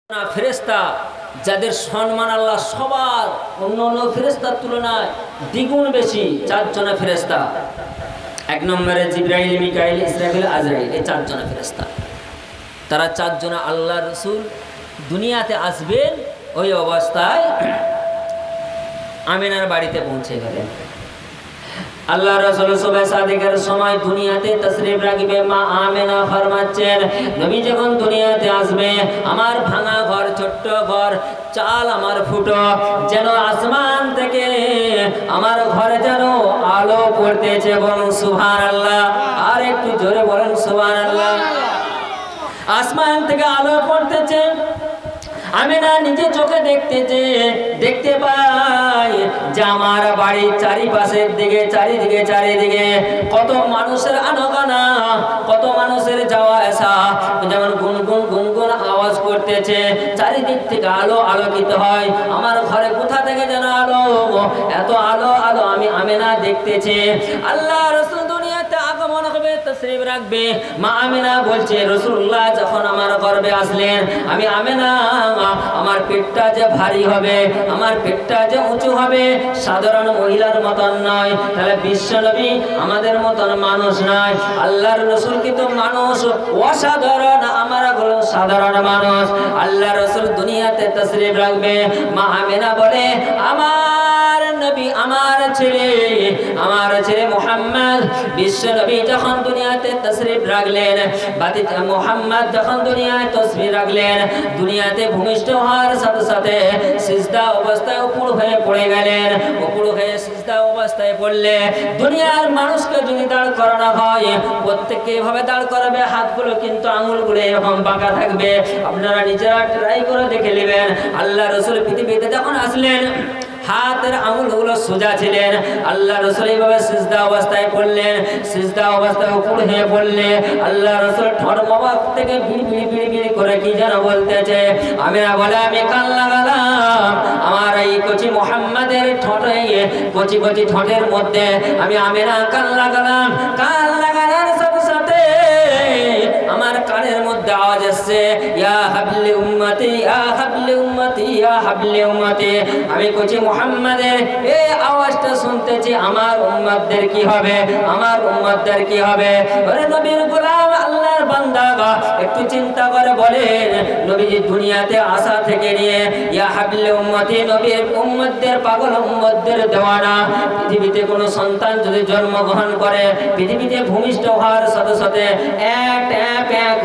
ফেরেশতা যাদের সম্মান আল্লাহ সবার অন্য ফেরেশতার তুলনায় দ্বিগুণ বেশি, চারজনা ফেরেশতা। এক নম্বরে জিবরাইল, মিকাইল, ইসরাফিল, আজরাইল, এই চারজনা ফেরেশতা। তারা চারজনা আল্লাহ রসুল দুনিয়াতে আসবেন, ওই অবস্থায় আমিনার বাড়িতে পৌঁছে গেলেন। আল্লাহ রাসূল সুবহ সাদিকের সময় দুনিয়াতে তাশরীফ রাখবে। মা আমিনা ফরমাচ্ছেন, নবী যখন দুনিয়াতে আসবে, আমার ভাঙা ঘর, ছোট্ট ঘর, চাল আমার ফুটো, যেন আসমান থেকে আমার ঘরে যেন আলো পড়তেছে। বলুন সুবহানাল্লাহ, আর একটু জোরে বলেন সুবহানাল্লাহ। আসমান থেকে আলো পড়তেছে, আমিনা নিজে চোখে দেখতে পাই যে আমার বাড়ির চারিপাশের দিকে চারিদিকে কত মানুষের আনাগোনা, কত মানুষের যাওয়া আসা, যেমন গুনগুন গুনগুন আওয়াজ করতেছে। চারিদিক থেকে আলো আলোকিত হয়। আমার ঘরে কোথা থেকে যেন আলো, এত আলো আমি আমিনা দেখতেছি। আল্লাহ রাসূল দুনিয়াতে আগমন হবে, তাশরীফ রাখবে। মা আমিনা বলছে, রাসূলুল্লাহ যখন আমার গর্ভে আসলেন, আমি আমিনা আমার পেটটা যে ভারী হবে, আমার পেটটা যে উঁচু হবে, সাধারণ মহিলার মতন নয়। তাহলে বিশ্ব নবী আমাদের মতন মানুষ নয়, আল্লাহর রাসূল কিন্তু মানুষ অসাধারণ, আমরা হলো সাধারণ মানুষ। আল্লাহ রাসূল দুনিয়াতে তাশরীফ রাখবে। মা আমিনা বলে, আমার নবী, আমার ছেলে মুহাম্মদ, বিশ্ব নবী যখন দুনিয়াতে তাশরীফ রাখলেন, মুহাম্মদ যখন দুনিয়ায় তাশরীফ রাখলেন, দুনিয়াতে ভূমিষ্ঠ হওয়ার সাথে সাথে সিজদা অবস্থায় উপর হয়ে পড়ে গেলেন। উপর হয়ে সিজদা অবস্থায় পড়লে দুনিয়ার মানুষকে যদি দাঁড় করানো হয়, প্রত্যেককে এভাবে দাঁড় করাবে, হাতগুলো কিন্তু আঙুলগুলো এরকম বাঁকা থাকবে। আপনারা নিজেরা ট্রাই করে দেখে নেবেন। আল্লাহ রাসূল পৃথিবীতে যখন আসলেন, হাতের আঙুলগুলো সোজা ছিলেন। আল্লাহ রাসূল এইভাবে সিজদা অবস্থায় পড়লেন, সিজদা অবস্থায় উপর হয়ে পড়লে আল্লাহ রাসূল ঠোঁট মোবারক থেকে বিড়ি করে কি যেন বলতেছে। আমিনা বলে, আমি কান লাগালাম আমার এই কচি মুহাম্মাদের ঠোঁটে, কচি ঠোঁটের মধ্যে আমি আমিনা কান লাগালাম। কান লাগানোর সাথে সাথে আমার কানের মধ্যে আওয়াজ আসছে, ইয়া হাবলি উম্মতি, ইয়া হাবলি উম্মতি, ইয়া হাবলি উম্মতি। আমি কচি মুহাম্মাদের এই আওয়াজটা শুনতেছি, আমার উম্মতদের কি হবে, আমার উম্মতদের কি হবে। ওরে নবীর গোলাম, আল্লাহর বান্দা, একটু চিন্তা করে বলেন, নবীজি দুনিয়াতে আসা থেকে নিয়ে ইয়া হাবলি উম্মতি, নবীর উম্মতদের, পাগল উম্মতদের দেওয়ানা। পৃথিবীতে কোনো সন্তান যদি জন্মগ্রহণ করে, পৃথিবীতে ভূমিষ্ঠ হওয়ার সাথে সাথে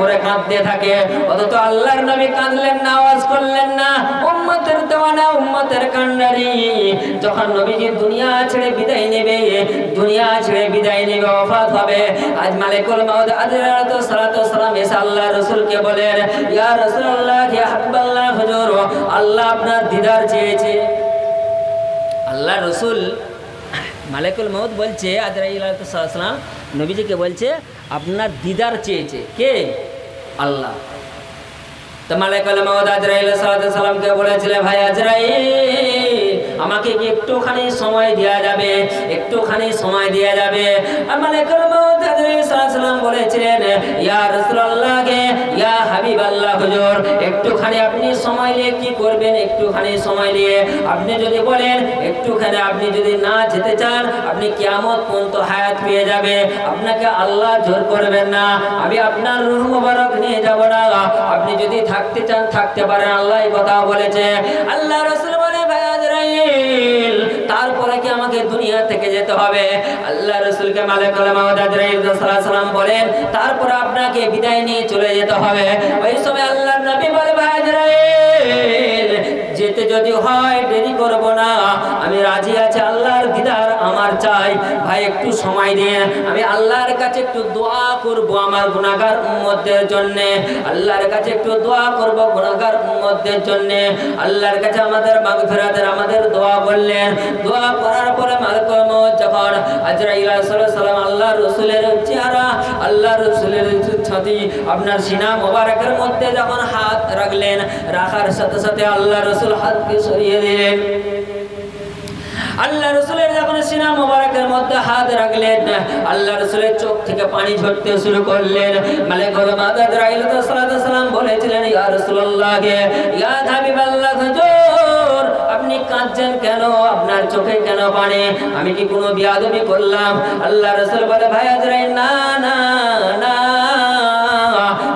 করে কাঁদতে থাকে, অথচ আল্লাহর নবী কাঁদলেন না, আওয়াজ করলেন না। উম্মতের দেওয়ানা, উম্মতের কান্ডারি। যখন নবীজি দুনিয়া ছেড়ে বিদায় নেবে, ওফাত হবে, আজ মালিকুল মউত আলাইহিস সালাতু ওয়াস সালাম এসে আল্লাহ রাসূলকে বলেন, ইয়া রাসূলুল্লাহ, ইয়া হাবিবাল্লাহ, হুজুর, আল্লাহ আপনার দিদার চেয়েছে। আল্লাহ রাসূল, মালিকুল মউত বলছে, আজরাইল আলাইহিস সালাম নবীজিকে বলছে, আপনার দিদার চেয়েছে। কে? আল্লাহ। তো মালিকুল মউত আজরাইল আলাইহিস সালামকে বলেছিলেন, ভাই আজরাইল, আমাকে কি একটুখানি সময় দেয়া যাবে, একটুখানি সময় দেয়া যাবে? আর মালিকুল মউত আজরাইল সালাম বলেছিলেন, ইয়া রাসূলুল্লাহ, ইয়া হাবিবাল্লাহ, হুজুর, একটুখানি আপনি সময় নিয়ে কি করবেন? একটুখানি সময় নিয়ে আপনি যদি বলেন, একটুখানি আপনি যদি না যেতে চান, আপনি কিয়ামত পর্যন্ত হায়াত পেয়ে যাবে, আপনাকে আল্লাহ জোর করবেন না, আমি আপনার রূহ মুবারক নিয়ে যাব না। আপনি যদি থাকতে চান থাকতে পারেন, আল্লাহ এই কথা বলেছে। আল্লাহ রাসূল বলে, ভাই আজরাইল, তারপরে কি আমাকে দুনিয়া থেকে যেতে হবে? আল্লাহ রাসূলকে মালিকুল মউত আজরাইল সালাম বলেন, তারপরে আপনাকে বিদায় নিয়ে চলে যেতে হবে। ওই সময় আল্লাহর নবী বলে, ভাই আজরাইল, যেতে যদি হয় দেরি করব না, আমি রাজি আছি, আল্লাহর দিদার আমার চাই। ভাই একটু সময় দিন, আমি আল্লাহর কাছে একটু দোয়া করব আমার গুনাহগার উম্মতদের জন্য, আল্লাহর কাছে একটু দোয়া করব গুনাহগার উম্মতদের জন্য। আল্লাহর কাছে আমাদের মাগফিরাতের আমাদের দোয়া বললেন। দোয়া করার পরে মালিকুল মউত যখন আজরাইল আলাইহিস সালাম আল্লাহর রাসূলের চেহারা, আল্লাহর রাসূলের ছাতি, আপনার সিনা মোবারকের মধ্যে যখন হাত রাখলেন, রাখার সাথে সাথে আল্লাহর রাসূল হাতকে সরিয়ে দিলেন। আল্লাহ রাসূলের যখন সিনা মোবারকের মধ্যে হাত রাখলেন, আল্লাহ রাসূলের চোখ থেকে পানি ঝরতে শুরু করলেন। মালাকুল মউত আজরাইল আলাইহিস সালাম বলেছিলেন, ইয়া রাসূলুল্লাহ, ইয়া হাবিবাল্লাহ, হুজুর আপনি কাঁদছেন কেন? আপনার চোখে কেন পানি? আমি কি কোনো বিয়াদবি করলাম? আল্লাহ রাসূল বলে, ভাই আজরাইল, না না না,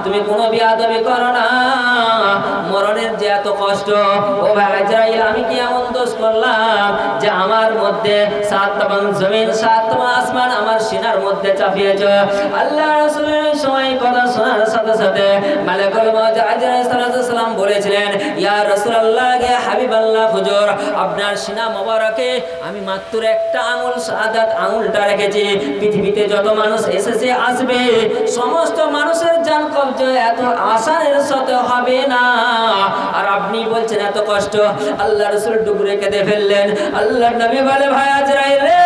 তুমি কোনো বিয়াদবি করো না। মরণের যে এত কষ্ট, ও ভাই আজরাইল, আমি কি এমন দোষ করলাম যে আমার মধ্যে সাতটা জমিন সাতটা আসমান আমার সিনার মধ্যে চাপিয়েছ? আল্লাহ রাসূলের সময় কথা শোনার সাথে সাথে মালাকুল মউত আজরাইল আলাইহিস সালাম বলেছিলেন, ইয়া রাসূলুল্লাহ, ইয়া হাবিবাল্লাহ, হুজুর আপনার সিনা মোবারকে আমি মাত্র একটা আঙুল শাহাদাত আঙুলটা রেখেছি। পৃথিবীতে যত মানুষ এসেছে আসবে, সমস্ত মানুষের জান কবজ এত আসানের সাথে হবে না, আর আপনি বলছেন এত কষ্ট। আল্লাহ রাসূল ডুবরে কেঁদে ফেললেন। আল্লাহর নবী বলে, ভাই আজরাইল রে,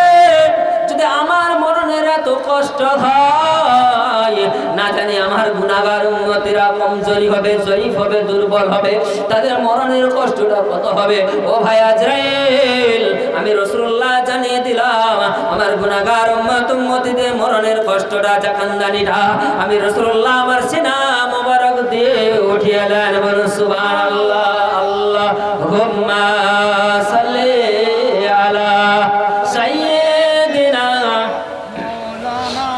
যদি আমার মরণের এত কষ্ট হয়, না জানি আমার গুনাহগার উম্মতিরা কমজোরি হবে, জয়ীফ হবে, দুর্বল হবে, তাদের মরণের কষ্টটা কত হবে। ও ভাই আজরাইল, আমি রাসূলুল্লাহ জানিয়ে দিলাম, আমার গুনাহগার উম্মতিদের মরণের কষ্টটা, জাকান্দানিটা আমি রাসূলুল্লাহ আমার সিনা মোবারক দিয়ে উঠিয়ে দেন। বলুন সুবহানাল্লাহ। আল্লাহুম্মা সাল্লি আলা সাইয়্যিদিনা মাওলানা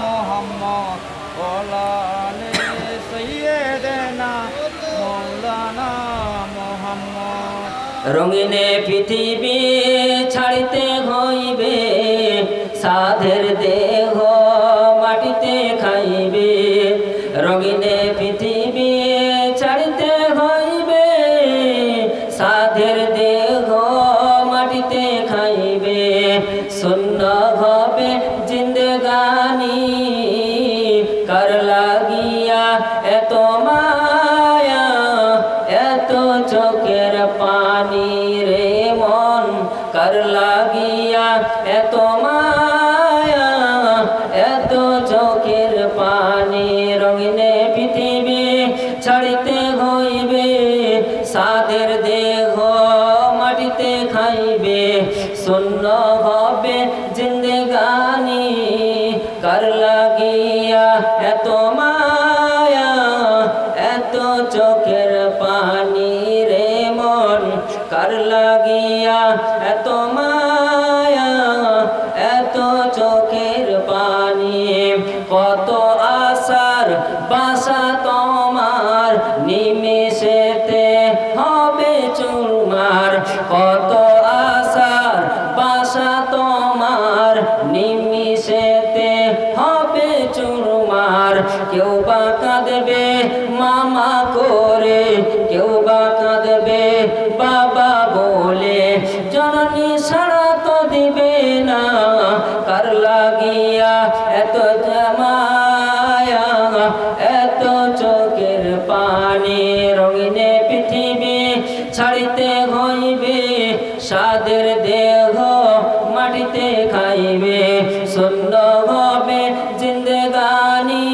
মুহাম্মদ ওয়া আলি সাইয়্যিদিনা মাওলানা মুহাম্মদ। রঙিনে পৃথিবী ছাড়িতে হইবে, সাধের দেহ মাটিতে খাইবে। রঙিনে পৃথিবী ছাড়িতে হইবে, সাধের দেহ মাটিতে খাইবে। শূন্য হবে জিন্দেগানি, কার লাগিয়া এত মায়া, এত চোখের পানি রে মন, কার লাগিয়া এত মায়া, এত চোখের পানি। রঙিনে পৃথিবী ছাড়িতে হইবে, সাধের দেহ মাটিতে খাইবে। শূন্য হবে জিন্দেগানি, কার লাগিয়া এত মায়া, এত চোখের পানি রে মন, কার লাগিয়া এত মায়া, এত চোখের পানি। কত আশার বাসা তোমার, নিমেষেতে হবে চুরমার। কত আশার বাসা তোমার, নিমেষেতে হবে চুরমার। কেউ বা কাঁদবে মামা করে, কেউ বা কাঁদবে বাবা বলে, জননী সাড়া তো দিবে না, কার লাগিয়া এত মায়া, এত চোখের পানি। রঙিনে পৃথিবী ছাড়িতে হইবে, সাধের দেহ মাটিতে খাইবে। শূন্য হবে জিন্দেগানি,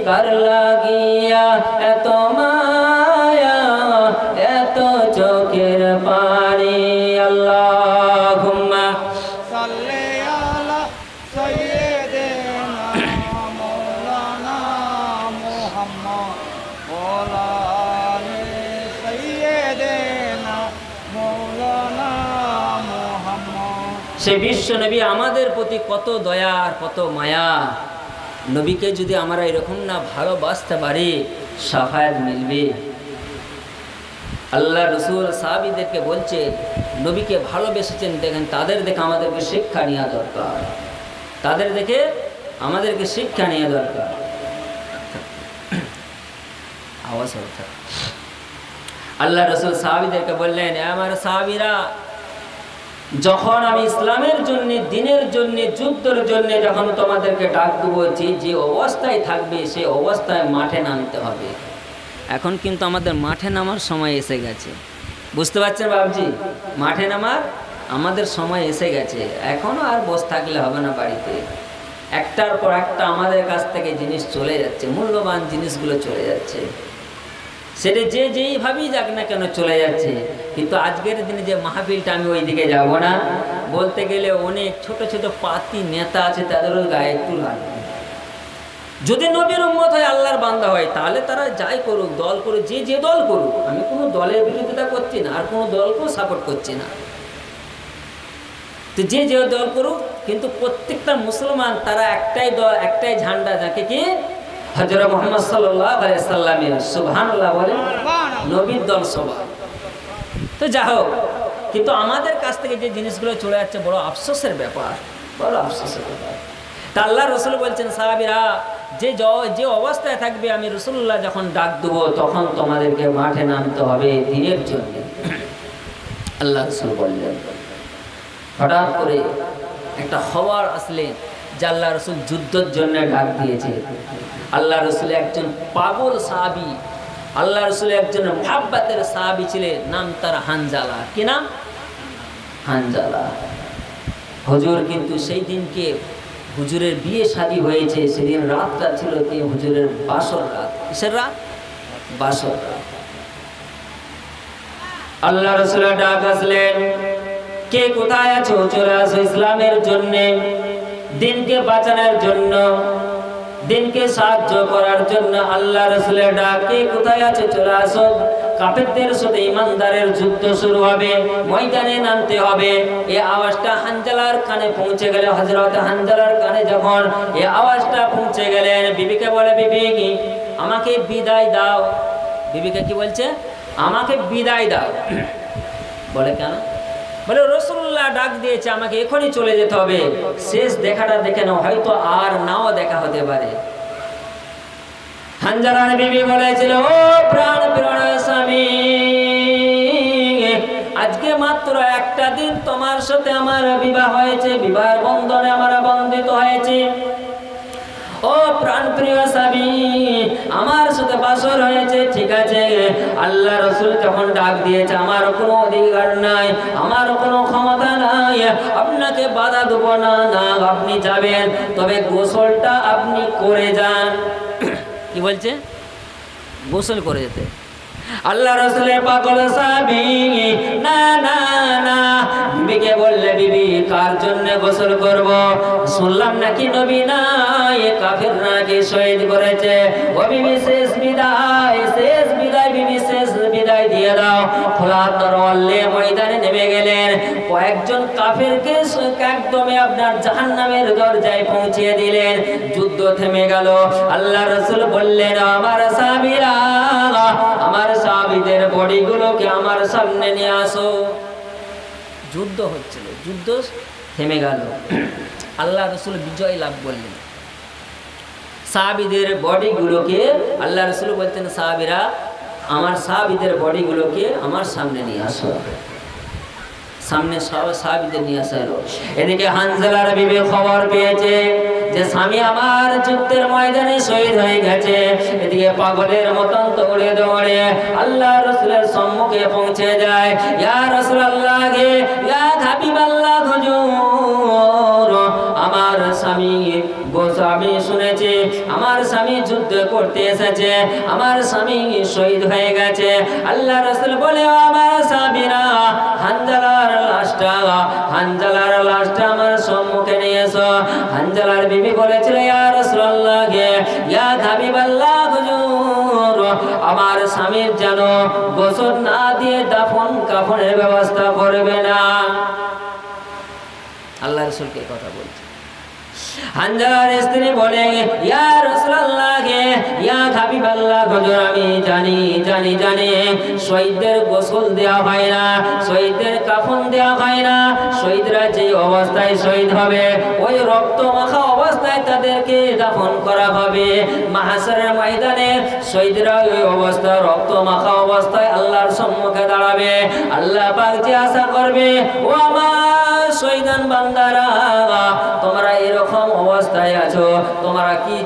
কার লাগিয়া এত মায়া, এত চোখের পানি। আল্লাহুম্মা সাল্লি আলা সাইয়্যিদিনা মাওলানা মুহাম্মদ ওয়া আলি সাইয়্যিদিনা মাওলানা মুহাম্মদ। সে বিশ্ব নবী আমাদের প্রতি কত দয়া আর কত মায়া। নবীকে যদি আমরা এরকম না ভালোবাসতে পারি, শাফায়াত মিলবে? আল্লাহ রসুল সাহাবীদেরকে বলছে, নবীকে ভালোবেসেছেন, দেখেন তাদের দেখে আমাদেরকে শিক্ষা নেওয়া দরকার, তাদের দেখে আমাদেরকে শিক্ষা নেওয়া দরকার। আওয়াজ হচ্ছে। আল্লাহ রসুল সাহাবীদেরকে বললেন, আমার সাহাবীরা, যখন আমি ইসলামের জন্য, দ্বীনের জন্য, যুদ্ধের জন্য যখন তোমাদেরকে ডাক দেবো, যে অবস্থায় থাকবে সে অবস্থায় মাঠে নামতে হবে। এখন কিন্তু আমাদের মাঠে নামার সময় এসে গেছে, বুঝতে পারছেন বাবজি? মাঠে নামার আমাদের সময় এসে গেছে। এখনও আর বসে থাকলে হবে না বাড়িতে। একটার পর একটা আমাদের কাছ থেকে জিনিস চলে যাচ্ছে, মূল্যবান জিনিসগুলো চলে যাচ্ছে। সেটা যে যেইভাবেই যাক না কেন চলে যাচ্ছে। কিন্তু আজকের দিনে যে মাহফিলটা, আমি ওই দিকে যাব না, বলতে গেলে অনেক ছোট ছোট পাতি নেতা আছে, তাদেরও গায়ে একটু লাগবে। যদি নবীর উম্মত হয়, আল্লাহর বান্দা হয়, তাহলে তারা যাই করুক, দল করুক, যে যে দল করুক, আমি কোনো দলের বিরোধিতা করছি না, আর কোনো দলকেও সাপোর্ট করছি না। তো যে যে দল করুক, কিন্তু প্রত্যেকটা মুসলমান তারা একটাই দল, একটাই ঝান্ডা, যাকে কি হযরত মুহাম্মদ সাল্লাল্লাহু আলাইহি সাল্লামের, সুবহানাল্লাহ বলেন, নবীর দল সবাই। তো যা হোক, কিন্তু আমাদের কাছ থেকে যে জিনিসগুলো চলে যাচ্ছে, বড় আফসোসের ব্যাপার, বড় আফসোসের ব্যাপার। তা আল্লাহ রসুল বলছেন, সাহাবীরা যে অবস্থায় থাকবে, আমি রাসূলুল্লাহ যখন ডাক দেবো, তখন তোমাদেরকে মাঠে নামতে হবে দিনের জন্য। আল্লাহ রসুল বললেন, হঠাৎ করে একটা খবর আসলে যে আল্লাহ রসুল যুদ্ধের জন্য ডাক দিয়েছে। আল্লাহ রসুল একজন পাগল সাহাবী, আল্লাহ রসুল একজন মুহাব্বতের সাহাবী ছিলেন, নাম তার হানজালা। কি নাম? হানজালা। হুজুর কিন্তু সেই দিনকে হুজুরের বিয়ে শাদী হয়েছে, সেদিন রাতটা ছিল কি হুজুরের বাসর রাত। কিসের রাত? বাসর রাত। আল্লাহ রসুলের ডাক আসলেন, কে কোথায় আছো? চলে আসো ইসলামের জন্য, দিনকে বাঁচানোর জন্য, দিনকে সাহায্য করার জন্য। আল্লাহ রসুলের ডাক, কে কোথায় আছো? চলে আসো। কাফেরদের সাথে ইমানদারের যুদ্ধ শুরু হবে, ময়দানে নামতে হবে। এই আওয়াজটা হানজালার কানে পৌঁছে গেল। হযরত হানজালার কানে যখন এই আওয়াজটা পৌঁছে গেলেন, বিবিকে বলে, বিবি আমাকে বিদায় দাও। বিবিকে কি বলছে? আমাকে বিদায় দাও। বলে কেন? বলে রাসূলুল্লাহ ডাক দিয়েছে, আমাকে এখনই চলে যেতে হবে, শেষ দেখাটা দেখে নাও, হয়তো আর নাও দেখা হতে পারে। হানজালার বিবি বলেছিল, ও প্রাণ প্রিয় স্বামী, আজকে মাত্র একটা দিন তোমার সাথে আমার বিবাহ হয়েছে, বিবাহের বন্ধনে আমরা বন্ধিত হয়েছে। ও প্রাণ প্রিয় স্বামী, আমার সাথে বাসর হয়েছে, ঠিক আছে। আল্লাহ রসুল যখন ডাক দিয়েছে, আমার কোনো অধিকার নাই, আমার কোনো ক্ষমতা নাই, আপনাকে বাধা দেবো না, না আপনি যাবেন, তবে গোসলটা আপনি করে যান। কি বলছে? গোসল করে যেতে। আল্লাহ রসুলের পাগল সাহাবী, না না না। বিবিকে বললে, বিবি কার জন্য গোসল করব? শুনলাম নাকি নবী নাই, কাফের নাকি শহীদ করেছে। ও বিবি, শেষ বিদায়, শেষ বিদায়, বিবি শেষ বিদায় দিয়ে দাও। খোলা তরোয়াল নিয়ে ময়দানে নেমে গেলেন। কয়েকজন কাফেরকে একদমে আপনার জাহান্নামের দরজায় পৌঁছিয়ে দিলেন। যুদ্ধ থেমে গেল। আল্লাহ রসুল বললেন, আমার সাহাবীরা, আমার সাহাবীদের বডিগুলোকে আমার সামনে নিয়ে আসো। যুদ্ধ হচ্ছিল, যুদ্ধ থেমে গেল। আল্লাহ রসুল বিজয় লাভ করলেন। সাহাবীদের বডিগুলোকে আল্লাহ রসুল বলতেন, সাহাবীরা, আমার সাহাবীদের বডিগুলোকে আমার সামনে নিয়ে আসো। সামনে সব সাহাবীদের নিয়ে আসা হলো। এদিকে হানজালার বিবি খবর পেয়েছে যে স্বামী আমার যুদ্ধের ময়দানে শহীদ হয়ে গেছে। এদিকে পাগলের মতন দৌড়ে দৌড়ে আল্লাহ রসুলের সম্মুখে পৌঁছে যায়। ইয়া রাসূলুল্লাহ, ইয়া হাবিবাল্লাহ, হুজুর, আমার স্বামী, আমি শুনেছি আমার স্বামী যুদ্ধ করতে এসেছে, আমার স্বামী শহীদ হয়ে গেছে। আল্লাহ রাসূল বলে, আমার সাহাবীরা, হানজালার লাশটা আমার সম্মুখে নিয়ে এসো। হানজালার বিবি বলেছিল, ইয়া রাসূলুল্লাহ, ইয়া হাবিবাল্লাহ, হুজুর, আমার স্বামীর যেন গোসল না দিয়ে দাফন কাফনের ব্যবস্থা করবে না। আল্লাহ রাসূলকে কথা বলছে। হানজালার স্ত্রী বলে, ইয়া রাসূলুল্লাহ, ইয়া হাবিবাল্লাহ, হুজুর, আমি জানি শহীদদের গোসল দেওয়া হয় না, শহীদদের কাফন দেওয়া হয় না। শহীদরা যে অবস্থায় শহীদ হবে, ওই রক্ত মাখা অবস্থায় তাদেরকে দাফন করা হবে। মাহশরের ময়দানে শহীদরা ওই অবস্থায়, রক্ত মাখা অবস্থায় আল্লাহর সম্মুখে দাঁড়াবে। আল্লাহ পাক যে আশা করবে, ও আমার শহীদান বান্দারা, তোমরা এরকম অবস্থায় আছো, তোমরা কি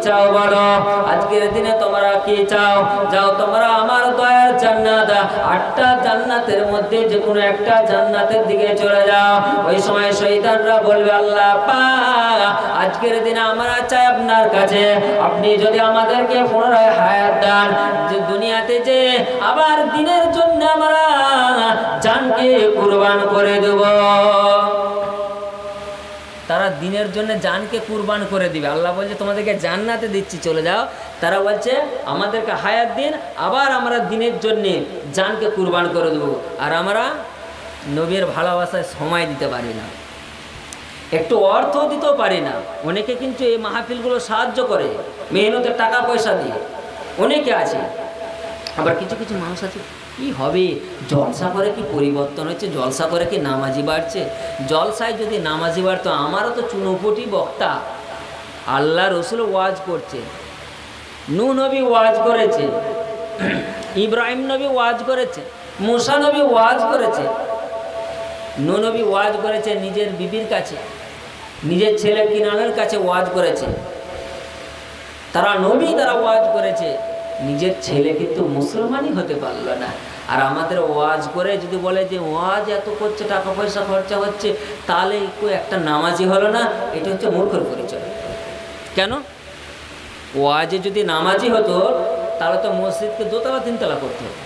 চাও বলো। আজকের দিনে তোমরা কি চাও? যাও, তোমরা আমার দয়ার জান্নাত, 8টা জান্নাতের মধ্যে যে কোনো একটা জান্নাতের দিকে চলে যাও। ওই সময় শয়তানরা বলবে, আল্লাহ পাক আজকের দিনে আমরা চাই আপনার কাছে, আপনি যদি আমাদেরকে পুনরায় হায়াত দেন, যে দুনিয়াতে যে আবার দিনের জন্য আমরা জানকে কুরবান করে দেব। তারা দিনের জন্য জানকে কুরবান করে দিবে। আল্লাহ বলছে তোমাদেরকে জান্নাতে দিচ্ছি, চলে যাও। তারা বলছে আমাদেরকে হায়াত দিন, আবার আমরা দিনের জন্য জানকে কুরবান করে দেবো। আর আমরা নবীর ভালোবাসায় সময় দিতে পারি না, একটু অর্থ দিতেও পারি না। অনেকে কিন্তু এই মাহফিলগুলো সাহায্য করে মেহনতের টাকা পয়সা দিয়ে, অনেকে আছে। আবার কিছু কিছু মানুষ আছে, কি হবে জলসা করে কি পরিবর্তন হচ্ছে, জলসা করে কি নামাজি বাড়ছে? জলসায় যদি নামাজি বাড়তো, আমারও তো চুনোপুটি বক্তা। আল্লাহ রসুল ওয়াজ করছে, নূহ নবী ওয়াজ করেছে, ইব্রাহিম নবী ওয়াজ করেছে, মুসা নবী ওয়াজ করেছে। নূহ নবী ওয়াজ করেছে নিজের বিবির কাছে, নিজের ছেলে কিনানের কাছে ওয়াজ করেছে। তারা নবী, তারা ওয়াজ করেছে, নিজের ছেলে কিন্তু মুসলমানই হতে পারলো না। আর আমাদের ওয়াজ করে যদি বলে যে ওয়াজ এত করছে, টাকা পয়সা খরচা হচ্ছে, তাহলে একটা নামাজি হলো না, এটা হচ্ছে মূর্খর পরিচয়। কেন? ওয়াজে যদি নামাজি হতো তাহলে তো মসজিদকে 2তলা 3তলা করতে হতো।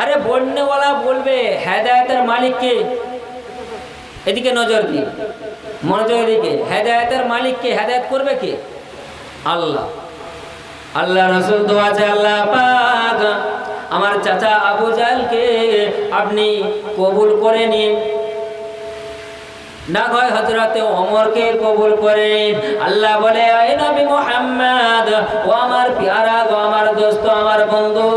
আরে বন্যওয়ালা বলবে হেদায়েতের মালিক কে? এদিকে নজর দিন, মনোযোগ দিকে। হেদায়েতের মালিক কে? হেদায়েত করবে কে? আল্লাহ। আল্লাহ রাসূল দোয়া আছে, আল্লাহ পাক আমার চাচা আবু জাহলকে আপনি কবুল করে নিন, না হয় হযরতে ওমরকে কবুল করেন। আল্লাহ বলে, আয় নবী মুহাম্মদ, ও আমার প্যারা গো, আমার দোস্ত, আমার বন্ধু,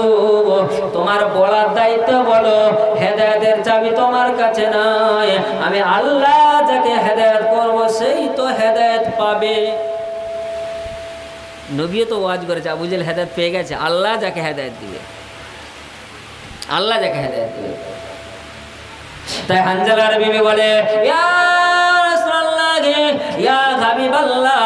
তোমার বলার দায়িত্ব বলো, হেদায়েতের চাবি তোমার কাছে নয়, আমি আল্লাহ যাকে হেদায়েত করব সেই তো হেদায়েত পাবে। নবীও তো ওয়াজ করেছে, আবু জাহল হেদায়েত পেয়ে গেছে, আল্লাহ যাকে হেদায়েত দিবে, আল্লাহ যাকে হেদায়েত দিবে। তাই হানজালার বিবি বলে, ইয়া রাসূলুল্লাহ, ইয়া হাবিবাল্লাহ,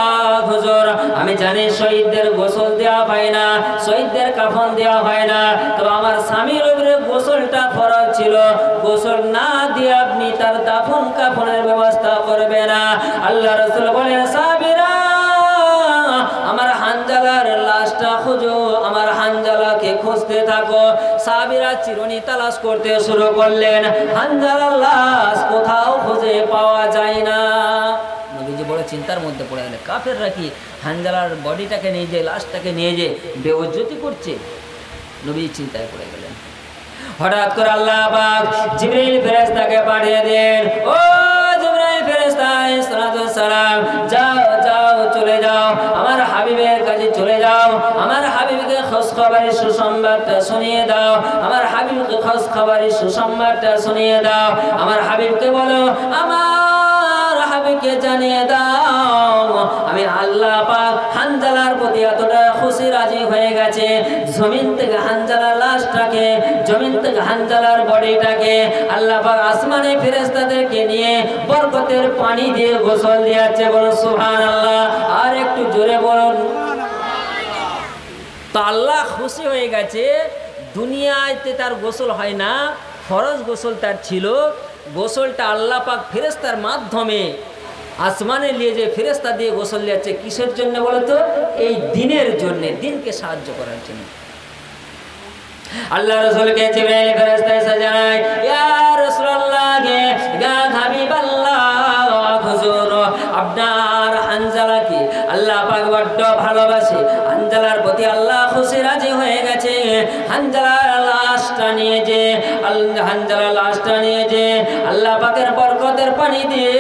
হুজুর আমি জানি শহীদদের গোসল দেওয়া হয় না, শহীদদের কাফন দেওয়া হয় না, তো আমার স্বামীর উপরে গোসলটা ফরজ ছিল, গোসল না দিয়ে আপনি তার দাফন কাফনের ব্যবস্থা করবে না। আল্লাহ রাসূল বলেন, সাবিরা আমার হানজালার লাশটা খুঁজো, আমার হানজালাকে খুঁজতে থাকো। সাহাবীরা চিরুনি তালাশ করতে শুরু করলেন, হানজালার লাশ কোথাও খুঁজে পাওয়া যায় না। নবীজি বড় চিন্তার মধ্যে পড়ে গেলেন, কাফেররা কি হানজালার বডিটাকে নিয়ে যে, লাশটাকে নিয়ে যে বেইজ্জতি করছে? নবীজি চিন্তায় পড়ে গেলেন। হঠাৎ করে আল্লাহ পাক জিবরাইল ফেরেশতাকে পাঠিয়ে দেন, ও জিবরাইল ফেরেশতা আলাইহিস সালাতু ওয়াস সালাম, যাও যাও চলে যাও, আমার হাবিবের কাছে চলে যাও, আমার হাবিবকে খোঁজখবরের সুসংবাদটা শুনিয়ে দাও, আমার হাবিবকে খোঁজখবরের সুসংবাদটা শুনিয়ে দাও, আমার হাবিবকে বলো, আমার হাবিবকে জানিয়ে দাও আমি আল্লাহ পাক হানজালার প্রতি এতটা খুশি রাজি হয়ে গেছে, জমিন থেকে হানজালার লাশটাকে, জমিন থেকে হানজালার বডিটাকে আল্লাহ পাক আসমানে ফেরেশতাদেরকে নিয়ে বরকতের পানি দিয়ে গোসল দিয়েছে। বলুন সুবহানাল্লাহ, আর একটু জোরে বলুন। তো আল্লাহ খুশি হয়ে গেছে, দুনিয়াতে তার গোসল হয় না, ফরজ গোসল তার ছিল, গোসলটা আল্লাহ পাক ফেরেশতার মাধ্যমে আসমানে নিয়ে যে ফেরেশতা দিয়ে গোসল দিয়েছে, কিসের জন্য বলো তো? এই দিনের জন্য, দিনকে সাহায্য করার জন্য। আল্লাহ রাসূলকে জিবরাইল ফেরেশতা এসে জানায়, ইয়া রাসূলুল্লাহ, ইয়া হাবিবাল্লাহ, হুজুর আপনার হানজালাকে আল্লাহ পাক বড় ভালোবাসে, হানজালার প্রতি আল্লাহ খুশি রাজি হয়ে গেছে, হানজালার লাশটা নিয়ে যে, হানজালার লাশটা নিয়ে যে আল্লাহ পাকের বরকতের পানি দিয়ে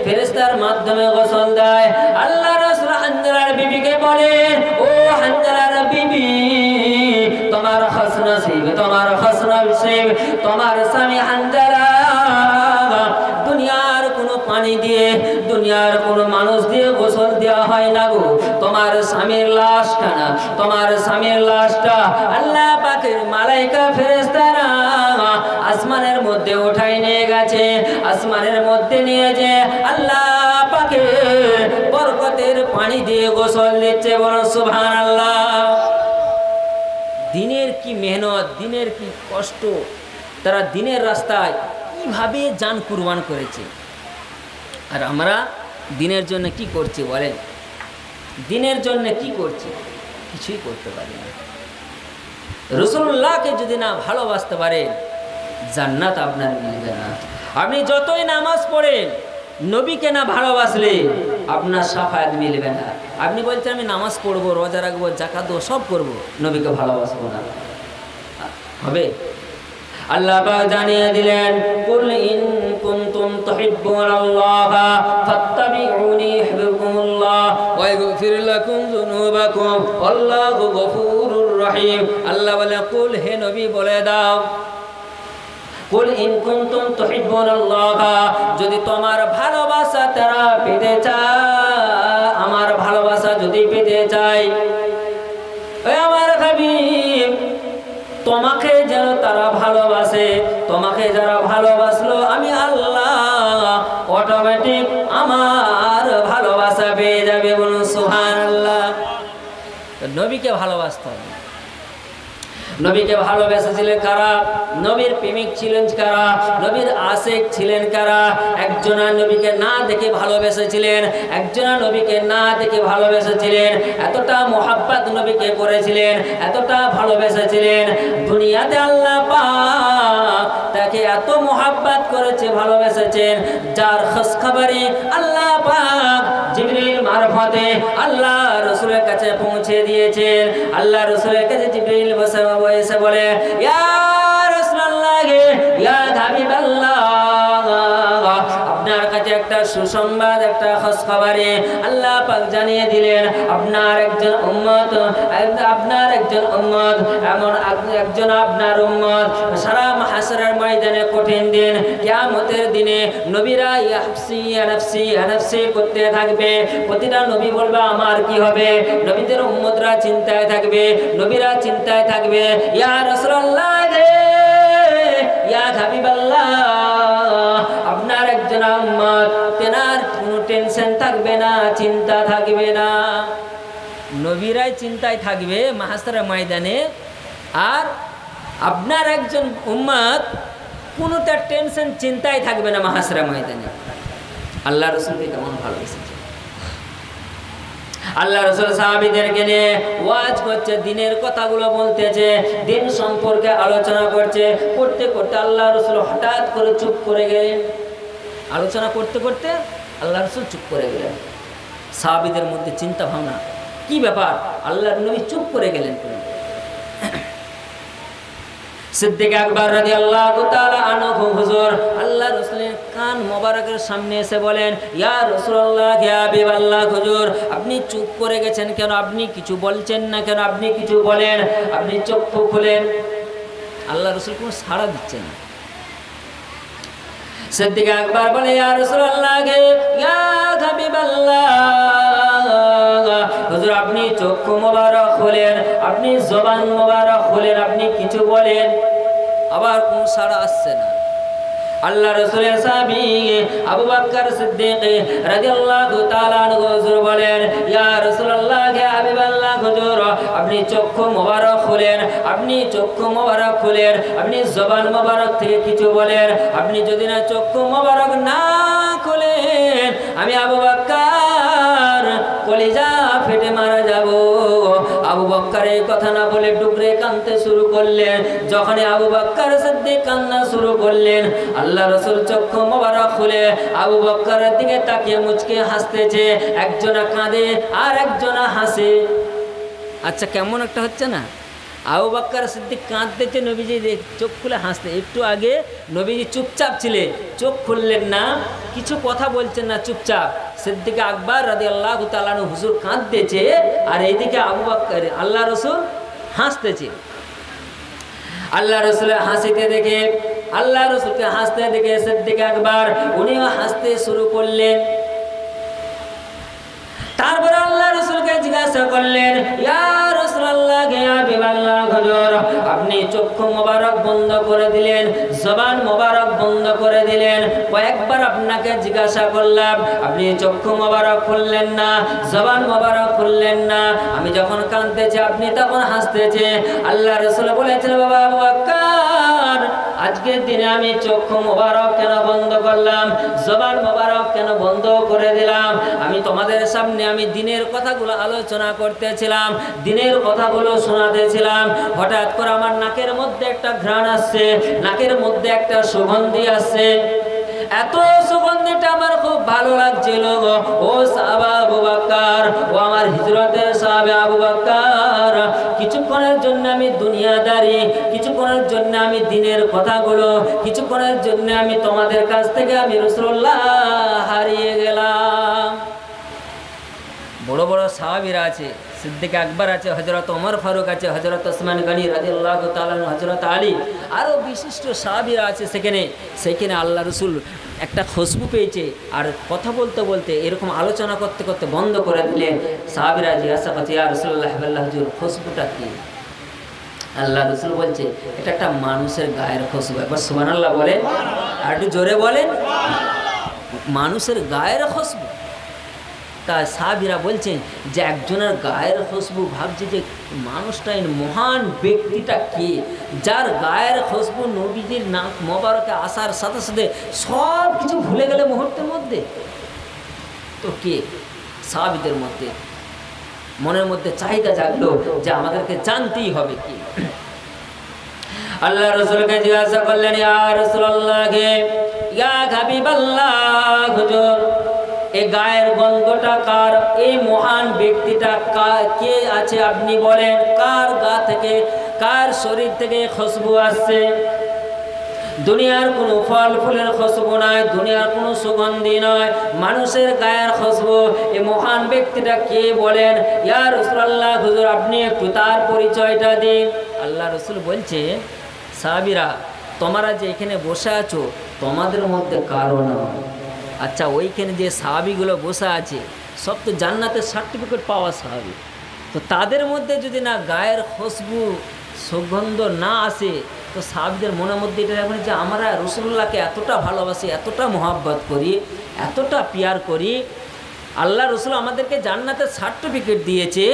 ফেরেশতার মাধ্যমে গোসল দেয়। আল্লাহ রাসূল হানজালার বিবিকে বলেন, ও হানজালার বিবি, তোমার খুশনসিব, তোমার খুশনসিব, তোমার স্বামী হানজালা দুনিয়ার কোনো পানি দিয়ে, দুনিয়ার কোনো মানুষ দিয়ে গোসল দেওয়া হয় না গো, তোমার স্বামীর লাশটা না, তোমার স্বামীর লাশটা আল্লাহ পাকের মালাইকা ফেরেশতারা আসমানের মধ্যে উঠাই নিয়ে গেছে, আসমানের মধ্যে নিয়ে যে আল্লাহ পাকের বরকতের পানি দিয়ে গোসল দিচ্ছে। বলো সুবহানাল্লাহ। দিনের কি মেহনত, দিনের কি কষ্ট, তারা দিনের রাস্তায় কীভাবে জান কুরবান করেছে। আর আমরা দিনের জন্য কি করছি বলেন? দিনের জন্য কি করছি? কিছুই করতে পারি না। রাসূলুল্লাহকে যদি না ভালোবাসতে পারেন, জান্নাত আপনার মিলবে না। আপনি যতই নামাজ পড়েন, নবীকে না ভালোবাসলে আপনার শাফায়াত মিলবে না। আপনি বলছেন আমি নামাজ পড়বো, রোজা রাখবো, যাকাত দেবো, সব করবো, নবীকে ভালোবাসবো না, হবে? আল্লাহ পাক জানিয়ে দিলেন, কুল ইন কুনতুম তুহিব্বুনাল্লাহা ফাত্তাবিউনি ইউহিব্বুকুমুল্লাহ ওয়া ইয়াগফির লাকুম যুনুবাকুম আল্লাহু গফুরুর রহিম। আল্লাহ বলে, কুল, হে নবী বলে দাও, কুল ইন কুনতুম তুহিব্বুনাল্লাহা, যদি তোমার ভালোবাসা তারা পেতে চায়, আমার ভালোবাসা যদি পেতে চাই, ওই আমার হাবিব, তোমাকে যেন তারা ভালোবাসে, তোমাকে যারা ভালোবাসলো আমি আল্লাহ অটোমেটিক আমার ভালোবাসা পেয়ে যাবে। বলুন সুবহানাল্লাহ। নবীকে ভালোবাসতে হবে। নবীকে ভালোবেসেছিলেন কারা? নবীর প্রেমিক ছিলেন কারা? নবীর আশিক ছিলেন কারা? একজনা নবীকে না দেখে ভালোবেসেছিলেন, একজনা নবীকে না দেখে ভালোবেসেছিলেন, এতটা মোহাব্বত নবীকে করেছিলেন, এতটা ভালোবেসেছিলেন, দুনিয়াতে আল্লাহ পাক তাকে এত মোহাব্বত করেছে, ভালোবেসেছেন, যার খোঁজখবরে আল্লাহ পাক জিবরিল মারফতে আল্লাহ রাসূলের কাছে পৌঁছে দিয়েছেন। আল্লাহ রাসূলের কাছে জিবরিল এসে বলে, ইয়া রাসূলুল্লাহ, ইয়া হাবিবাল্লাহ, আপনার কাছে একটা সুসংবাদ, একটা খোঁজখবরে আল্লাহ পাক জানিয়ে দিলেন, আপনার একজন উম্মত, এমন একজন আপনার উম্মত সারা হাসরের ময়দানে, কঠিন দিন, কিয়ামতের দিনে নবীরা ইয়া নাফসি ইয়া নাফসি ইয়া নাফসি করতে থাকবে। প্রতিটা নবী বলবে আমার কি হবে? নবীদের উম্মতরা চিন্তায় থাকবে, নবীরা চিন্তায় থাকবে, ইয়া রাসূলুল্লাহ, ইয়া হাবিবাল্লাহ, আপনার একজন উম্মত, তেনার কোনো টেনশন থাকবে না, চিন্তা থাকবে না। নবীরাই চিন্তায় থাকবে মাহশরের ময়দানে, আর আপনার একজন উম্মত কোনোটা টেনশন, চিন্তায় থাকবে না মাহশরের ময়দানে। আল্লাহ রাসূলকে কেমন ভালোবেসেছে। আল্লাহ রাসূল সাহাবীদেরকে নিয়ে ওয়াজ করছে, দিনের কথাগুলো বলতেছে, দিন সম্পর্কে আলোচনা করছে, করতে করতে আল্লাহ রাসূল হঠাৎ করে চুপ করে গেলেন। আলোচনা করতে করতে আল্লাহ রাসূল চুপ করে গেলেন। সাহাবীদের মধ্যে চিন্তা ভাবনা, কি ব্যাপার, আল্লাহর নবী চুপ করে গেলেন। সিদ্দিক আকবর রাদিয়াল্লাহু তাআলা আনহু হুজুর আল্লাহ রাসূলের কান মোবারকের সামনে এসে বলেন, ইয়া রাসূলুল্লাহ, ইয়া হাবিবাল্লাহ, হুজুর আপনি চুপ করে গেছেন কেন? আপনি কিছু বলছেন না কেন? আপনি কিছু বলেন, আপনি চক্ষু খুলেন। আল্লাহ রাসূল কোনো সাড়া দিচ্ছেন না। সিদ্দিক আকবর বলে, ইয়া রাসূলুল্লাহ, ইয়া হাবিবাল্লাহ, হুজুর আপনি চক্ষু মোবারক খুলেন, আপনি জবান মোবারক খুলেন, আপনি কিছু বলেন। আবার কোন সাড়া আসছে না। আল্লাহ রাসূলের সাহাবী আবু বকর সিদ্দিক রাদিয়াল্লাহু তাআলা আনহু হুজুর বলেন, ইয়া রাসূলুল্লাহ, ইয়া হাবিবাল্লাহ, হুজুর আপনি চক্ষু মোবারক খুলেন, আপনি চক্ষু মোবারক খুলেন, আপনি জবান মোবারক থেকে কিছু বলেন। আপনি যদি না চক্ষু মোবারক না খুলেন, আমি আবু বকর কলিজা ফেটে মারা যাব। আবু বকর এই কথা না বলে ডুকরে কাঁদতে শুরু করলেন। যখন আবু বকর সিদ্দিক কান্না শুরু করলেন, আল্লাহ রাসূল চক্ষু মোবারক খুলে আবু বকরের দিকে তাকিয়ে মুচকে হাসতেছে। একজনা কাঁদে আর একজনা হাসে। আচ্ছা, কেমন একটা হচ্ছে না? আবু বকর সিদ্দিক কাঁদতেছে, নবীজি চোখ খুলে হাসতে। একটু আগে নবীজি চুপচাপ ছিলেন, চোখ খুললেন না, কিছু কথা বলছেন না, চুপচাপ। সিদ্দিক আকবর রাদিয়াল্লাহু তাআলা আনহু হুজুর কাঁদতেছে, আর এইদিকে আবু বকর আল্লাহ রাসূল হাসতেছে। আল্লাহ রাসূলের হাসিতে দেখে, আল্লাহ রাসূলকে হাসতে দেখে সিদ্দিক আকবর উনিও হাসতে শুরু করলেন। তারপরে আল্লাহ রাসূলকে জিজ্ঞাসা করলেন, ইয়া রাসূলুল্লাহ, ইয়া হাবিবাল্লাহ, হুজুর আপনি আপনি চক্ষু মোবারক বন্ধ করে দিলেন, জবান মোবারক বন্ধ করে দিলেন। কয়েকবার আপনাকে জিজ্ঞাসা করলাম, আপনি চক্ষু মোবারক খুললেন না, জবান মোবারক খুললেন না। আমি যখন কাঁদতেছি আপনি তখন হাসতেছে। আল্লাহ রাসূল বলেছেন, বাবা আবু বকর, আজকের দিনে আমি চক্ষু মোবারক কেন বন্ধ করলাম, জবান মোবারক কেন বন্ধ করে দিলাম? আমি তোমাদের সামনে আমি দিনের কথাগুলো আলোচনা করতেছিলাম, দিনের কথাগুলো শোনাতেছিলাম। হঠাৎ করে আমার নাকের মধ্যে একটা ঘ্রাণ আসছে, নাকের মধ্যে একটা সুগন্ধি আসছে। এত সুগন্ধিটা আমার খুব ভালো লাগছিল গো। ও সাহাবা আবু বকর, ও আমার হিজরতের সাহাবা আবু বকর, কিছুক্ষণের জন্য আমি দুনিয়াদারি, কিছুক্ষণের জন্য আমি দিনের কথাগুলো, কিছুক্ষণের জন্য আমি তোমাদের কাছ থেকে আমি রাসূলুল্লাহ হারিয়ে গেলাম। বড় বড় সাহাবীরা আছে, সিদ্দিক আকবর আছে, হযরত ওমর ফারুক আছে, হযরত ওসমান গনি রাদিয়াল্লাহু তাআলা, হযরত আলী, আরও বিশিষ্ট সাহাবীরা আছে। সেখানে আল্লাহ রসুল একটা খুশবু পেয়েছে, আর কথা বলতে বলতে এরকম আলোচনা করতে করতে বন্ধ করে দিলেন। সাহাবীরা জিজ্ঞাসা করছে, ইয়া রাসূলুল্লাহ, হুজুর খুশবুটা কি? আল্লাহ রসুল বলছে, এটা একটা মানুষের গায়ের খুশবু। একবার সুবহানাল্লাহ বলেন, আর একটু জোরে বলেন। মানুষের গায়ের খুশবু। তা সাহাবীরা বলছেন যে একজনের গায়ের খুশবু, ভাবছে যে মানুষটা, মহান ব্যক্তিটা কে, যার গায়ের খুশবু নবীজির নাক মোবারকে আসার সাথে সাথে সব কিছু ভুলে গেলে মুহূর্তের মধ্যে। তো কে? সাহাবীদের মধ্যে মনের মধ্যে চাহিদা জাগলো যে আমাদেরকে জানতেই হবে কি। আল্লাহ রাসূলকে জিজ্ঞাসা করলেন, ইয়া রাসূলুল্লাহ, ইয়া হাবিবাল্লাহ, হুজুর এই গায়ের গন্ধটা কার? এই মহান ব্যক্তিটা কে আছে আপনি বলেন, কার গা থেকে, কার শরীর থেকে খুশবু আসছে? দুনিয়ার কোনো ফল ফুলের খুশবু নয়, দুনিয়ার কোনো সুগন্ধি নয়, মানুষের গায়ের খুশবু। এই মহান ব্যক্তিটা কে বলেন? ইয়া রাসূলুল্লাহ, হুজুর আপনি একটু তার পরিচয়টা দিন। আল্লাহ রাসূল বলছে, সাহাবীরা তোমরা যে এখানে বসে আছো, তোমাদের মধ্যে কারো না। আচ্ছা, ওইখানে যে সাহাবীগুলো বসে আছে সব তো জান্নাতের সার্টিফিকেট পাওয়া সাহাবী, তো তাদের মধ্যে যদি না গায়ের খুশবু সুগন্ধ না আসে, তো সাহাবীদের মনের মধ্যে এটা রাখবেন যে আমরা রাসূলুল্লাহকে এতটা ভালোবাসি, এতটা মহব্বত করি, এতটা পিয়ার করি, আল্লাহ রসুল আমাদেরকে জান্নাতের সার্টিফিকেট দিয়েছে,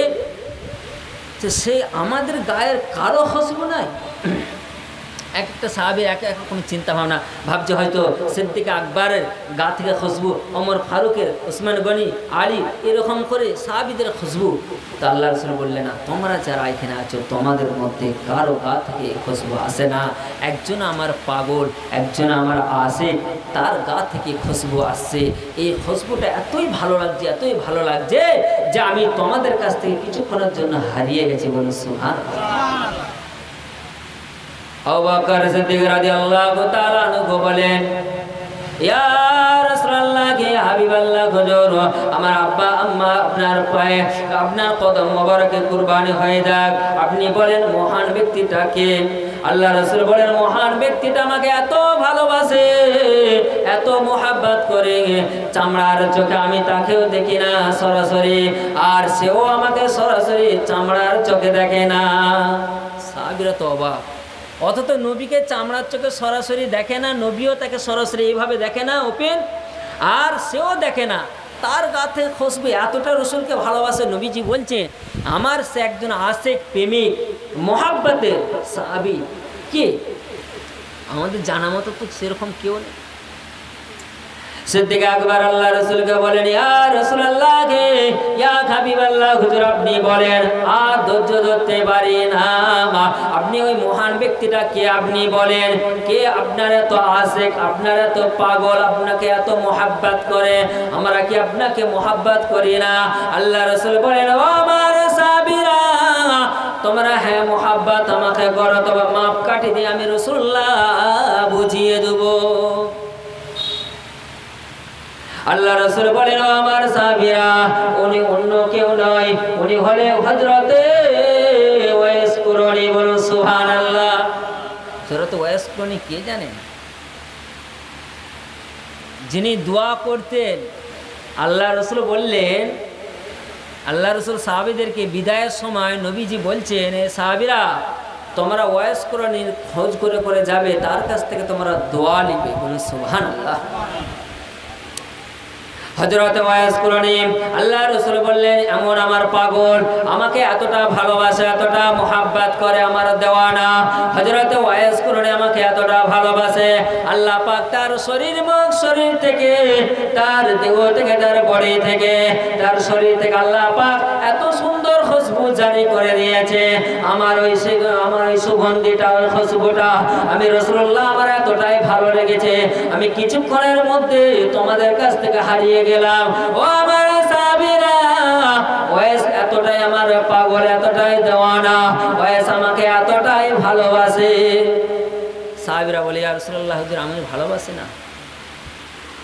যে সে আমাদের গায়ের কারো খুশবু নাই। এক একটা সাহাবীর এক এক রকম চিন্তা ভাবনা, ভাবছে হয়তো সিদ্দিক আকবরের গা থেকে খুশবু, ওমর ফারুকের, ওসমান গনি, আলী, এরকম করে সাহাবীদের খুশবু। তো আল্লাহ রাসূল বললেন, না, তোমরা যারা এখানে আছো তোমাদের মধ্যে কারো গা থেকে খুশবু আসে না। একজন আমার পাগল, একজন আমার আশিক, তার গা থেকে খুশবু আসছে। এই খুশবুটা এতই ভালো লাগছে, এতই ভালো লাগছে যে আমি তোমাদের কাছ থেকে কিছুক্ষণের জন্য হারিয়ে গেছি। বলুন সুবহানাল্লাহ। আবু বকর সিদ্দিক রাদিয়াল্লাহু তাআলা আনহু বলেন, ইয়া রাসূলুল্লাহ, ইয়া হাবিবাল্লাহ, হুজুর আমার আব্বা আম্মা আপনার পায়ে, আপনার কদম মোবারকে কুরবানি হয়ে যাক, আপনি বলেন মহান ব্যক্তিটা কে? আল্লাহ রাসূল বলেন, মহান ব্যক্তিটা আমাকে এত ভালোবাসে, এত মোহাব্বত করে, চামড়ার চোখে আমি তাকেও দেখি না সরাসরি, আর সেও আমাকে সরাসরি চামড়ার চোখে দেখে না। সাহাবীরা তো অবাক, অথচ নবীকে চামড়ার চোখে সরাসরি দেখে না, নবীও তাকে সরাসরি এইভাবে দেখে না ওপেন, আর সেও দেখে না, তার গা থেকে খুশবু এতটা রসুলকে ভালোবাসে। নবীজি বলছে, আমার সে একজন আশিক, প্রেমিক, মোহাব্বতের সাহাবী। কে? আমাদের জানা মতো তো সেরকম কেউ নেই। সিদ্দিক আকবর আল্লাহ রাসূলকে বলেন, ইয়া রাসূলুল্লাহ, ইয়া হাবিবাল্লাহ, হুজুর আপনি বলেন। আর ধৈর্য ধরতে পারি না, আপনি ওই মহান ব্যক্তিটা কে আপনি বলেন। কে আপনার এত আশিক, আপনার এত পাগল, আপনাকে এত মোহাব্বত করে? আমরা কি আপনাকে মোহাব্বত করি না? আল্লাহ রাসূল বলেন, ও আমার সাহাবীরা, তোমরা হ্যাঁ মোহাব্বত আমাকে করো, তবে মাপ কাটি দিয়ে আমি রাসূলুল্লাহ বুঝিয়ে দেবো। আল্লাহ রাসূল বলেন, ও আমার সাহাবীরা, উনি অন্য কেউ নয়, উনি হলেন হযরতে ওয়াইস কুরনি। বলুন সুবহানাল্লাহ। হযরত ওয়াইস কুরনি কে জানেন? যিনি দোয়া করতেন। আল্লাহ রাসূল বললেন, আল্লাহ রাসূল সাহাবীদেরকে বিদায়ের সময় নবীজি বলছেন, এ সাহাবীরা, তোমরা ওয়াইস কোরআনের খোঁজ করে করে যাবে, তার কাছ থেকে তোমরা দোয়া নিবে। বলে সুবহানাল্লাহ। হযরত ওয়াইস কুরআনী আল্লাহ রাসূল বললেন, এমন আমার পাগল, আমাকে এতটা ভালোবাসে, এতটা মোহাব্বত করে, আমার দেওয়ানা হযরত ওয়াইস কুরআনী আমাকে এতটা ভালোবাসে, আল্লাহ পাক তার শরীর থেকে, তার দেহ থেকে, তার বডি থেকে, তার শরীর থেকে আল্লাহ পাক এত সুন্দর খুশবু জারি করে দিয়েছে। আমার ওই সুগন্ধিটা, ওই খুশবুটা আমি রাসূলুল্লাহ আমার এতটাই ভালো লেগেছে, আমি কিছুক্ষণের মধ্যে তোমাদের কাছ থেকে হারিয়ে গেলাম। ও আমার সাহাবীরা, ওয়াইস এতটাই আমার পাগল, এতটাই দেওয়ানা, ওয়াইস আমাকে এতটাই ভালোবাসে। সাহাবীরা বলে, ইয়া রাসূলুল্লাহ, হুজুর আমি ভালোবাসি না।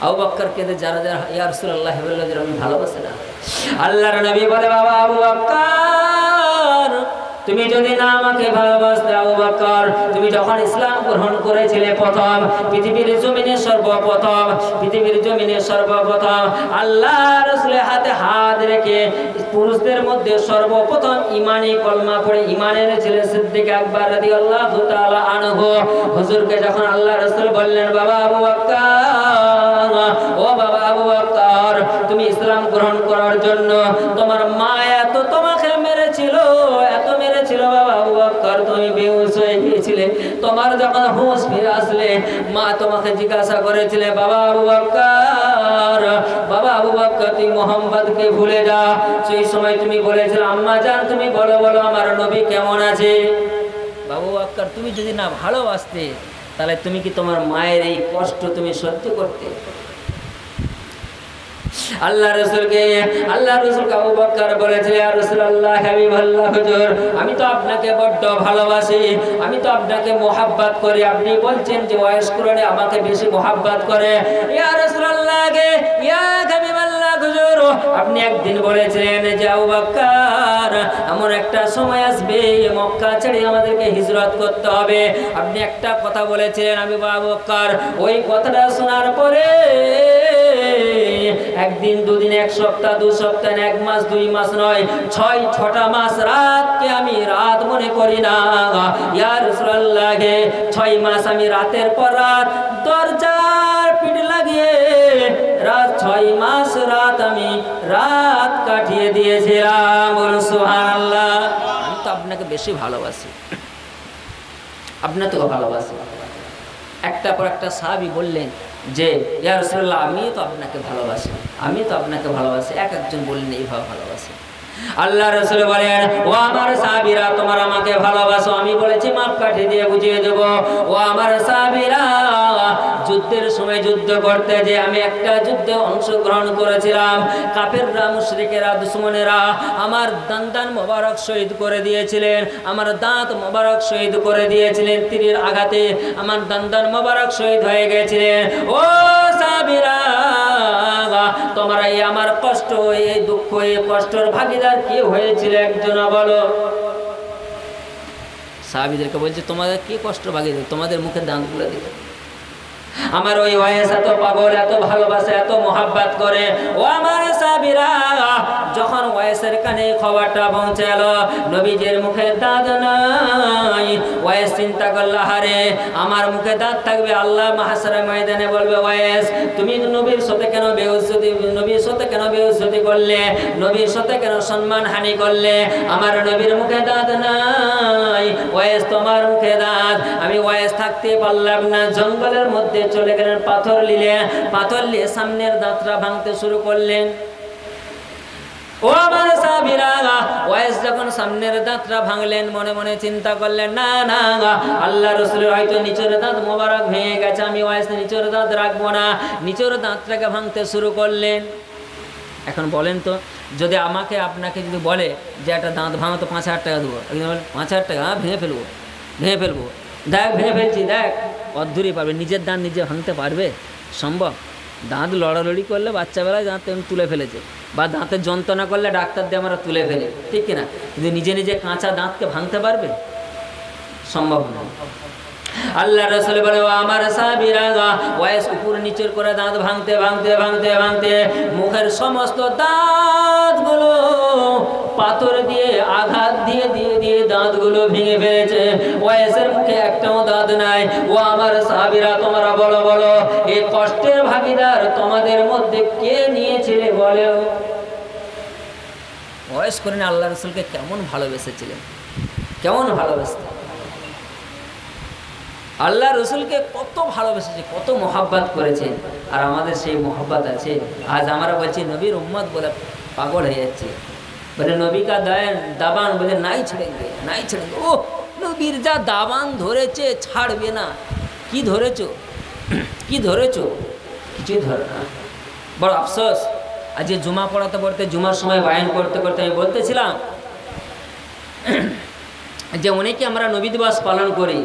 আবু বকর কে যারা যারা ইয়া রাসূলুল্লাহ বলল যে আমি ভালোবাসি না। আল্লাহর নবী বলে, বাবা আবু বকর, তুমি যদি না আমাকে ভালোবাসতে আবু বকর, তুমি যখন ইসলাম গ্রহণ করেছিলে প্রথম, পৃথিবীর জমিনে সর্বপ্রথম আল্লাহ রাসূলের হাতে হাত রেখে পুরুষদের মধ্যে সর্বপ্রথম ঈমানি কলমা পড়ে ঈমানের ছেলে সিদ্দিক আকবর রাদিয়াল্লাহু তাআলা আনহু, হুজুরকে যখন আল্লাহ রাসূল বললেন, বাবা আবু বকর, ও বাবা আবু বকর, তুমি ইসলাম গ্রহণ করার জন্য তোমার মা এত তোমাকে মেরেছিল, এত মেরেছিল বাবা আবু বকর, তুমি বেহুশ হয়ে গিয়েছিলে। তোমার যখন হুঁশ ফিরে আসলে মা তোমাকে জিজ্ঞাসা করেছিলে, বাবা আবু বকর তুই মোহাম্মদকে ভুলে যা। সেই সময় তুমি বলেছিলে, আম্মা জান তুমি বলো আমার নবী কেমন আছে। বাবু বকর, তুমি যদি না ভালোবাসতে তাহলে তুমি কি তোমার মায়ের এই কষ্ট তুমি সহ্য করতে? আল্লাহ রাসূলকে আবু বকর বলেছিল, ইয়া রাসূলুল্লাহ, হাবিবাল্লাহ, হুজুর আমি তো আপনাকে বড্ড ভালোবাসি, আমি তো আপনাকে মোহাব্বত করি। আপনি বলছেন যে ওয়াইস কুরআনী আমাকে বেশি মোহাব্বত করে। ইয়া রাসূলুল্লাহ, ইয়া হাবিবাল্লাহ, হুজুর আপনি একদিন বলেছিলেন যে আবু বকর, এমন একটা সময় আসবে মক্কা ছেড়ে আমাদেরকে হিজরত করতে হবে। আপনি একটা কথা বলেছিলেন আবু বকর, ওই কথাটা শোনার পরে একদিন, দুদিন, এক সপ্তাহ, 2 সপ্তাহ, 1 মাস, 2 মাস নয়, 6-6টা মাস রাতকে আমি রাত মনে করি না। ইয়া রাসূলুল্লাহ, 6 মাস আমি রাতের পর রাত দরজার পিঠ লাগিয়ে 6 মাস রাত আমি রাত কাটিয়ে দিয়েছিলাম। বলুন সুবহানাল্লাহ। আমি তো আপনাকে বেশি ভালোবাসি, আপনাকে ভালোবাসি। একটা পর একটা সাহাবী বললেন যে, ইয়া রাসূলুল্লাহ, আমি তো আপনাকে ভালোবাসি। একজন বললেন এইভাবে ভালোবাসি। আল্লাহ রাসূল বলেন, ও আমার সাহাবীরা, তোমরা আমাকে ভালোবাসো, আমি বলেছি মাপকাঠি দিয়ে বুঝিয়ে দেব। ও আমার সাহাবীরা, যুদ্ধের সময় যুদ্ধ করতে যে আমি একটা যুদ্ধে অংশগ্রহণ করেছিলাম, কাফেররা, মুশরিকেরা, দুশমনেরা আমার দান মোবারক শহীদ করে দিয়েছিলেন, আমার দাঁত মোবারক শহীদ করে দিয়েছিলেন। তীরের আঘাতে আমার দান মোবারক শহীদ হয়ে গেছিলেন। ও সাহাবীরা, তোমরা এই আমার কষ্ট, এই দুঃখ, এই কষ্টের ভাগীদার কি হয়েছিল একজন বলো। সাহাবীদেরকে বলছে, তোমাদের কি কষ্ট ভাগীদার, তোমাদের মুখে দান তুলে দিবে। আমার ওই ওয়াইস এত পাগল, এত ভালোবাসে, এত মোহাব্বত করে। ও আমার সাহাবীরা, যখন ওয়াইসের কানে খবরটা পৌঁছালো নবীজির মুখে দাঁত নাই, ওয়াইস চিন্তা করলো, হারে আমার মুখে দাঁত থাকবে, আল্লাহ মাহশারের ময়দানে বলবে, ওয়াইস তুমি নবীর সাথে কেন বেহুশতি করলে, নবীর সাথে কেন সম্মানহানি করলে? আমার নবীর মুখে দাঁত নাই, ওয়াইস তোমার মুখে দাঁত। আমি ওয়াইস থাকতে পারলাম না, জঙ্গলের মধ্যে চলে গেলেন, পাথর নিয়ে সামনের দাঁতটা ভাঙতে শুরু করলেন। ও আমার সাহাবীরা, ওয়াইস যখন সামনের দাঁতটা ভাঙলেন, মনে মনে চিন্তা করলেন, না আল্লাহ রাসূলের হয়তো নিচের দাঁত মোবারক ভেঙে গেছে, আমি ওয়াইস নিচের দাঁত রাখবো না। নিচের দাঁতটাকে ভাঙতে শুরু করলেন। এখন বলেন তো, যদি আপনাকে যদি বলে যে একটা দাঁত ভাঙো তো 5,000 টাকা দেবো, 5,000 টাকা ভেঙে ফেলবো, দেখ ভেঙে ফেলছি, দেখ অধুরি পারবে। নিজের দাঁত নিজে ভাঙতে পারবে? সম্ভব? দাঁত লড়ালড়ি করলে বাচ্চাবেলায় দাঁত তুলে ফেলেছে, বা দাঁতের যন্ত্রণা করলে ডাক্তার দিয়ে আমরা তুলে ফেলে, ঠিক কিনা? কিন্তু নিজে কাঁচা দাঁতকে ভাঙতে পারবে? সম্ভব না। আল্লাহ রাসূল বলে, ও আমার সাহাবীরা, ওয়াইস উপর নিচের করে দাঁত ভাঙতে ভাঙতে ভাঙতে ভাঙতে মুখের সমস্ত দাঁতগুলো পাথর দিয়ে আঘাত দিয়ে দিয়ে দিয়ে দাঁতগুলো ভেঙে ফেলেছে। ওয়াইসের মুখে একটাও দাঁত নাই। ও আমার সাহাবীরা, তোমরা বলো বলো, এই কষ্টের ভাগিদার তোমাদের মধ্যে কে নিয়েছিলে বলো? ওয়াইস করেন আল্লাহ রাসূলকে কেমন ভালোবেসেছিলেন, কেমন ভালোবাসতেন। আল্লাহ রসুলকে কত ভালোবেসেছে, কত মোহাব্বত করেছে। আর আমাদের সেই মোহাব্বত আছে। আজ আমরা বলছি নবীর উম্মত বলে পাগল হয়ে যাচ্ছে, বলে নবী কা দাবান বলে নাই ছেড়েঙ্গে, নাই ছেড়েঙ্গে। ও নবীর যা দাবান ধরেছে ছাড়বে না। কি ধরেছো, কি ধরেছো? কিছুই ধরে না। বড় আফসোস। আজ জুমা পড়াতে পড়তে, জুমার সময় বায়ান করতে করতে আমি বলতেছিলাম যে অনেকে আমরা নবী দিবস পালন করি।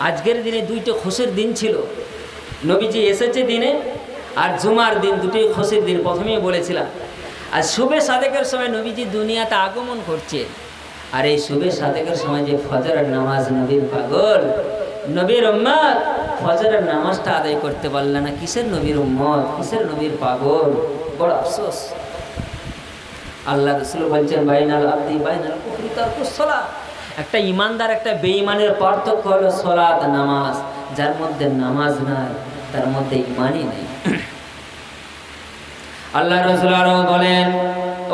আজকের দিনে দুইটা খুশির দিন ছিল। নবীজি এসেছে দিনে আর জুমার দিন, দুটোই খুশির দিন। প্রথমেই বলেছিলাম। আর শুবে সাদেকের সময় নবীজি দুনিয়াতে আগমন করছে। আর এই শুবে সাদেকের সময় যে ফজরের নামাজ, নবীর পাগল, নবীর উম্মত ফজরের নামাজটা আদায় করতে পারল না। কিসের নবীর উম্মত, কিসের নবীর পাগল। বড় আফসোস। আল্লাহ রাসূল বলছেন, বাইনাল আবদি বাইনাল কুফরি তারকুস সালাত। একটা ইমানদার একটা বেঈমানের পার্থক্য হলো সালাত, নামাজ। যার মধ্যে নামাজ নাই তার মধ্যে ঈমানই নেই। আল্লাহ রাসূল আরো বলেন,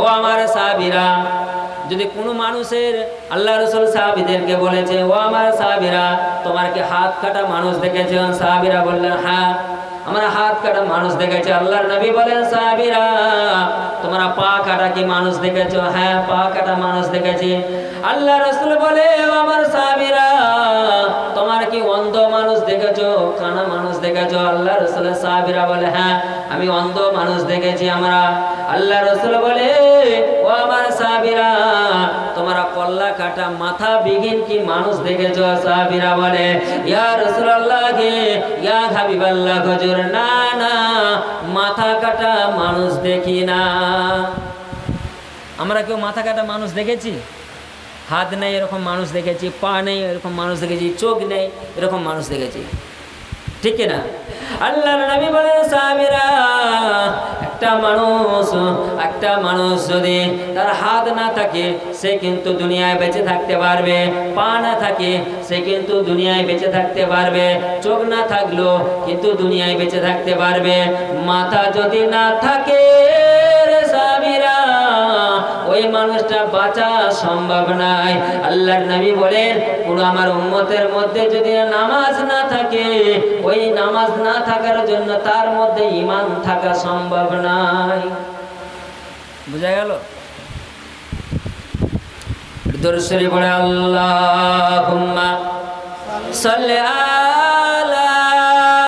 ও আমার সাহাবীরা, যদি কোনো মানুষের, আল্লাহ রাসূল সাহাবীদেরকে বলেছে, ও আমার সাহাবীরা, তোমার কি হাত কাটা মানুষ দেখেছেন? সাহাবীরা বললেন, হ্যাঁ আমরা হাত কাটা মানুষ দেখেছি। আল্লাহর নবী বলেন, সাহাবীরা তোমরা পা কাটা কি মানুষ দেখেছো? হ্যাঁ পা কাটা মানুষ দেখেছি। আল্লাহ রাসূল বলে, ও আমার সাহাবীরা তোমার কি অন্ধ মানুষ দেখেছো, কানা মানুষ দেখেছো? আল্লাহ রাসূলের সাহাবীরা বলে, হ্যাঁ আমি অন্ধ মানুষ দেখেছি আমরা। আল্লাহ রাসূল বলে, ও আমার সাহাবীরা তোমরা কল্লা কাটা মাথা বিহীন কি মানুষ দেখেছো? সাহাবীরা বলে, ইয়া রাসূলুল্লাহ কে, ইয়া হাবিবাল্লাহ, হুজুর না না মাথা কাটা মানুষ দেখি না। আমরা কেউ মাথা কাটা মানুষ দেখেছি? হাত নেই এরকম মানুষ দেখেছি, পা নেই এরকম মানুষ দেখেছি, চোখ নেই এরকম মানুষ দেখেছি, ঠিক না? আল্লাহর নবী বলেন, সাহাবীরা একটা মানুষ যদি তার হাত না থাকে সে কিন্তু দুনিয়ায় বেঁচে থাকতে পারবে, পা না থাকে সে কিন্তু দুনিয়ায় বেঁচে থাকতে পারবে, চোখ না থাকলেও কিন্তু দুনিয়ায় বেঁচে থাকতে পারবে, মাথা যদি না থাকে সাহাবীরা ওই মানুষটা বাঁচা সম্ভব নয়। আল্লাহর নবী বলেন, কোন আমার উম্মতের মধ্যে যদি নামাজ না থাকে, ওই নামাজ না থাকার জন্য তার মধ্যে ঈমান থাকা সম্ভব নয়। বুঝা গেল? দরুদ শরীফ পড়ে আল্লাহুম্মা সাল্লি